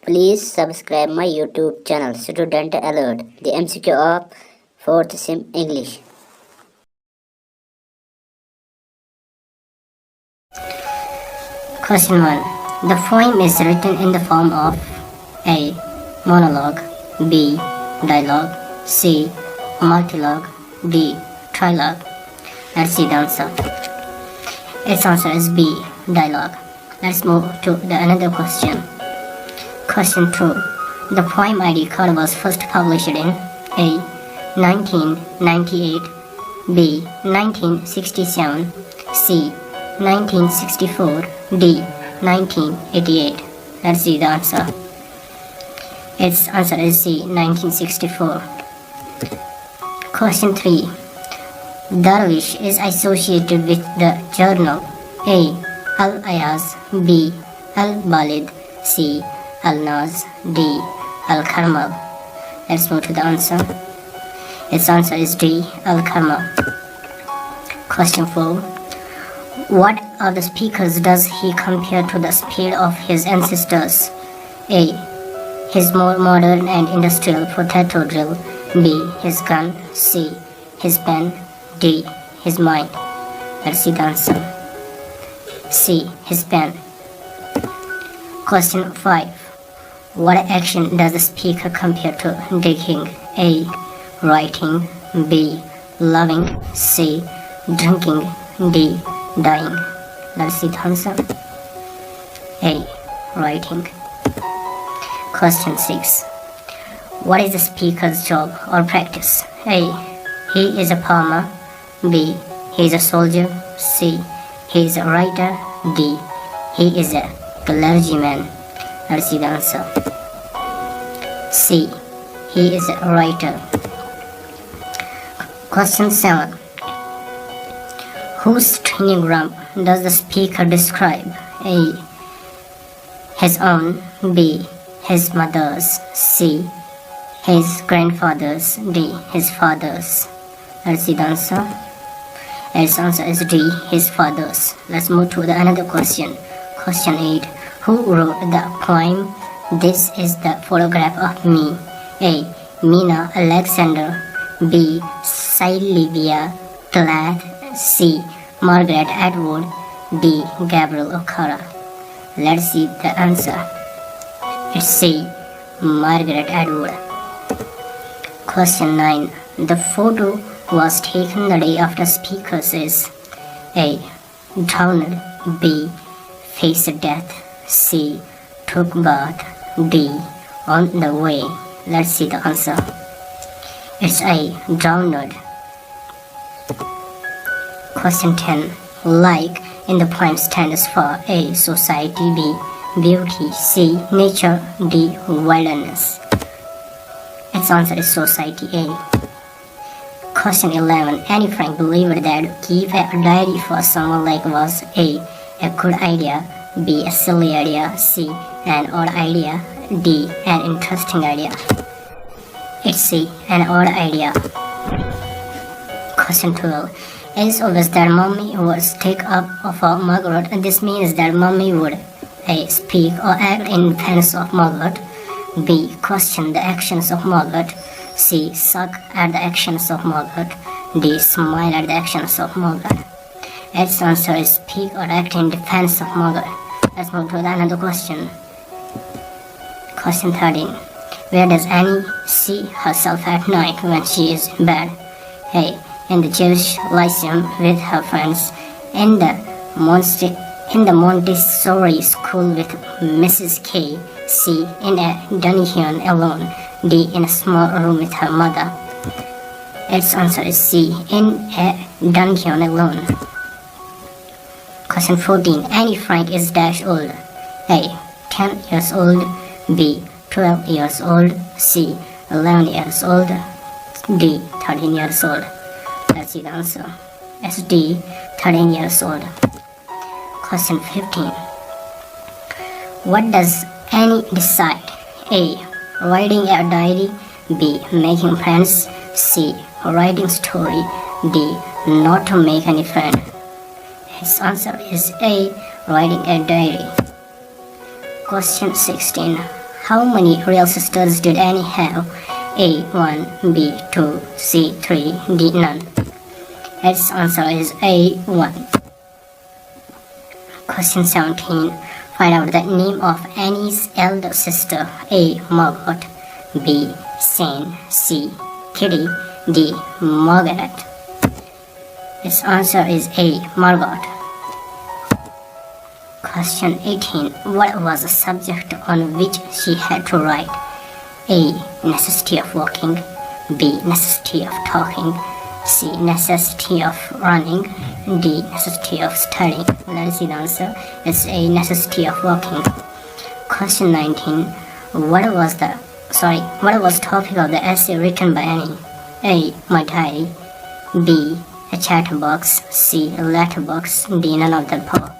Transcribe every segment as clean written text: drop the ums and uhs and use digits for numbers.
Please subscribe my YouTube channel Student Alert, the MCQ of 4th Sim English. Question 1. The poem is written in the form of A. Monologue, B. Dialogue, C. Multilogue, D. Trilogue. Let's see the answer. Its answer is B. Dialogue. Let's move to the another question. Question 2. The poem ID card was first published in A. 1998, B. 1967, C. 1964, D. 1988. Let's see the answer. Its answer is C. 1964. Question 3. Darwish is associated with the journal A. Al-Ayaz, B. Al-Balid, C. Al-Naz, D. Al-Karmal. Let's move to the answer. Its answer is D. Al-Karmal. Question 4. What of the speakers does he compare to the speed of his ancestors? A. His more modern and industrial potato drill, B. His gun, C. His pen, D. His mind. Let's see the answer. C. His pen. Question 5. What action does the speaker compare to digging? A. Writing, B. Loving, C. Drinking, D. Dying. Let's see the answer. A. Writing. Question 6. What is the speaker's job or practice? A. He is a farmer, B. He is a soldier, C. He is a writer, D. He is a clergyman. Let's see the answer. C. He is a writer. Question 7. Whose training ramp does the speaker describe? A. His own, B. His mother's, C. His grandfather's, D. His father's. Let's see the answer. Its answer is D. His father's. Let's move to the another question. Question 8. Who wrote the poem This is the Photograph of Me? A. Mina Alexander, B. Sylvia Plath, C. Margaret Atwood, D. Gabriel O'Hara. Let's see the answer. It's C. Margaret Atwood. Question 9. The photo was taken the day after speaker says A. Drowned, B. Faced death, C. Took bath, D. On the way. Let's see the answer. It's A. Drowned. Question 10. Like in the poem stands for A. Society, B. Beauty, C. Nature, D. Wilderness. Its answer is Society, A. Question 11. Anne Frank believed that keep a diary for someone like was A. A good idea, B. A silly idea, C. An odd idea, D. An interesting idea. It's C. An odd idea. Question 12. As always that Mummy would stick up for Margaret. This means that Mummy would A. Speak or act in defense of Margaret, B. Question the actions of Margaret, C. Suck at the actions of Margaret, D. Smile at the actions of Margaret. Its answer is speak or act in defense of Margaret. Let's move to another question. Question 13. Where does Annie see herself at night when she is in bed? A. In the Jewish Lyceum with her friends, in the Montessori school with Mrs. K, C. In a dungeon alone, D. In a small room with her mother. Its answer is C. In a dungeon alone. Question 14. Annie Frank is dash old. A. 10 years old, B. 12 years old, C. 11 years old, D. 13 years old. Let's see the answer. It's D. 13 years old. Question 15. What does Annie decide? A. Writing a diary, B. Making friends, C. Writing story, D. Not to make any friend. His answer is A. Writing a diary. Question 16. How many real sisters did Annie have? A. 1, B. 2, C. 3, D. None. Its answer is A. 1. Question 17. Find out the name of Annie's elder sister. A. Margot, B. Jane, C. Kitty, D. Margaret. Its answer is A. Margot. Question 18. What was the subject on which she had to write? A. Necessity of walking, B. Necessity of talking, C. Necessity of running, D. Necessity of studying. Let us see the answer. It's A. Necessity of walking. Question 19. What was the topic of the essay written by Annie? A. My diary, B. A chatterbox, C. A letterbox, D. None of the above.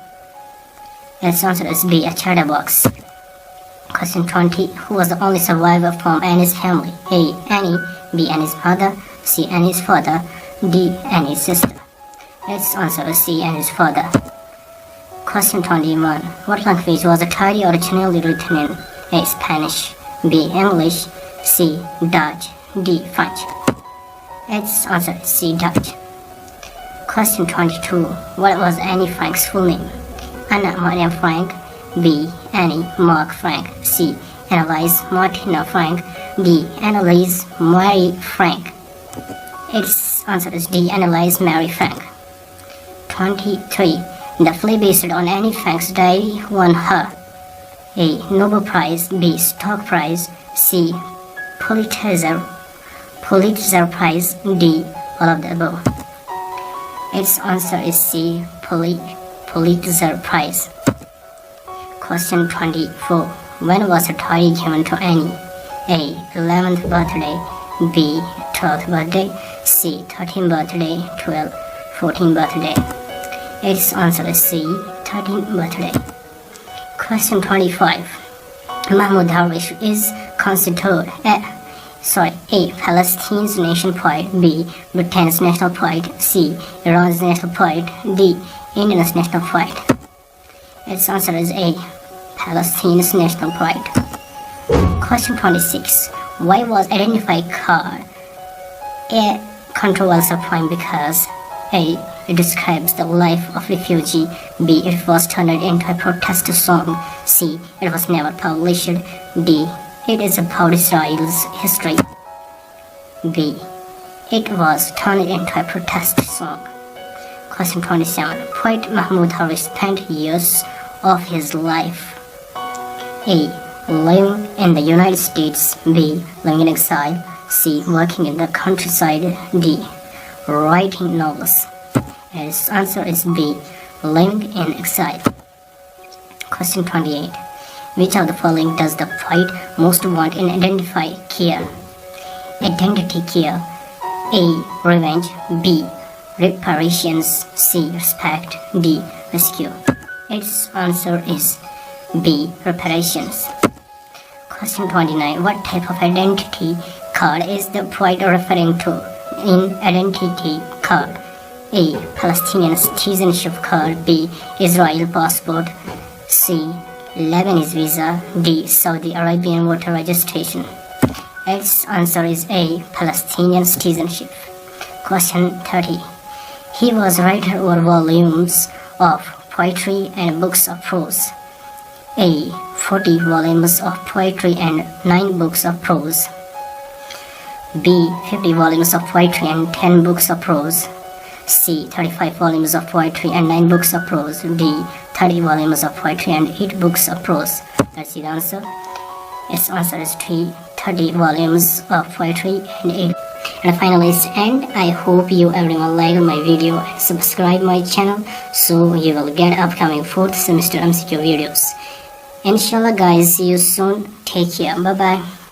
Its answer is B. A chatterbox. Question 20. Who was the only survivor from Annie's family? A. Annie, B. Annie's mother, C. Annie's father, D. Annie's sister. Its answer is C. Annie's father. Question 21. What language was the diary originally written in? A. Spanish, B. English, C. Dutch, D. French. Its answer is C. Dutch. Question 22. What was Annie Frank's full name? Anna Mariam Frank, B. Annie Mark Frank, C. Annalise Martina Frank, D. Annalise Mary Frank. Its answer is D. Annalise Mary Frank. 23. The play based on Annie Frank's diary won her A. Nobel Prize, B. Stock Prize, C. Pulitzer Prize, D. All of the above. Its answer is C. Pulitzer Prize. Question 24. When was the diary given to Annie? A. 11th birthday, B. 12th birthday, C. 13th birthday, 14th birthday. Its answer is C. 13th birthday. Question 25. Mahmoud Darwish is considered A. Palestine's national pride, B. Britain's national pride, C. Iran's national pride, D. India's national pride. Its answer is A. Palestine's national pride. Question 26. Why was identified card a controversial point? Because A. It describes the life of refugee, B. It was turned into a protest song, C. It was never published, D. It is about Israel's history, B. It was turned into a protest song. Question 27. Poet Mahmoud Darwish spent years of his life A. Living in the United States, B. Living in exile, C. Working in the countryside, D. Writing novels. His answer is B. Living in exile. Question 28. Which of the following does the poet most want in identity care? A. Revenge, B. Reparations, C. Respect, D. Rescue. Its answer is B. Reparations. Question 29. What type of identity card is the poet referring to in identity card? A. Palestinian citizenship card, B. Israel passport, C. Lebanese visa, D. Saudi Arabian voter registration. Its answer is A. Palestinian citizenship. Question 30. He was writer over volumes of poetry and books of prose. A. 40 volumes of poetry and 9 books of prose. B. 50 volumes of poetry and 10 books of prose. C. 35 volumes of poetry and 9 books of prose. D. 30 volumes of poetry and 8 books of prose. Let's see the answer. Its answer is 30 volumes of poetry and 8. And finally it's end. I hope you everyone like my video and subscribe my channel so you will get upcoming 4th semester MCQ videos. Inshallah guys, see you soon. Take care. Bye bye.